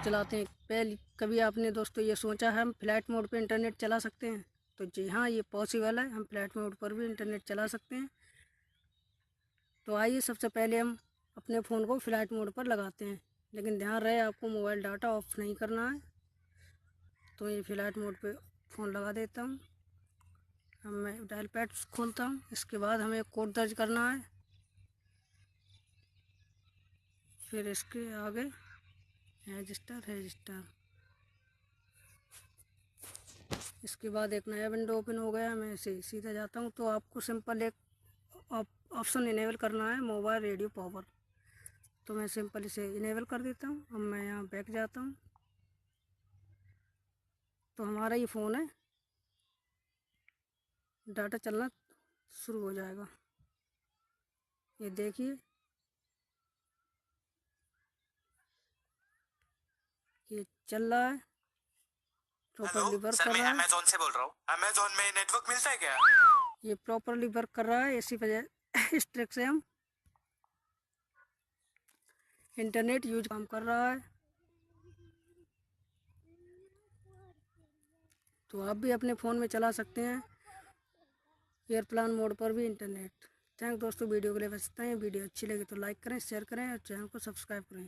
चलाते हैं। पहले कभी आपने दोस्तों ये सोचा है हम फ्लाइट मोड पे इंटरनेट चला सकते हैं? तो जी हाँ, ये पॉसिबल है, हम फ्लाइट मोड पर भी इंटरनेट चला सकते हैं। तो आइए सबसे पहले हम अपने फ़ोन को फ्लाइट मोड पर लगाते हैं, लेकिन ध्यान रहे आपको मोबाइल डाटा ऑफ नहीं करना है। तो ये फ्लाइट मोड पे फ़ोन लगा देता हूँ। अब मैं डायल पैड खोलता हूँ। इसके बाद हमें कोड दर्ज करना है, फिर इसके आगे रजिस्टर। इसके बाद एक नया विंडो ओपन हो गया। मैं इसे सीधा जाता हूँ। तो आपको सिंपल एक ऑप्शन इनेबल करना है, मोबाइल रेडियो पावर। तो मैं सिंपल इसे इनेबल कर देता हूँ। अब मैं यहाँ बैक जाता हूँ। तो हमारा ये फ़ोन है, डाटा चलना शुरू हो जाएगा। ये देखिए, ये चल रहा है, प्रॉपरली वर्क कर रहा है। अमेज़न से बोल रहा हूँ। अमेज़न में नेटवर्क मिलता है क्या? ये प्रॉपरली वर्क कर रहा है। इसी वजह इस ट्रिक से हम इंटरनेट यूज काम कर रहा है। तो आप भी अपने फ़ोन में चला सकते हैं एयरप्लेन मोड पर भी इंटरनेट। थैंक दोस्तों, वीडियो के लिए बस इतना ही। वीडियो अच्छी लगी तो लाइक करें, शेयर करें और चैनल को सब्सक्राइब करें।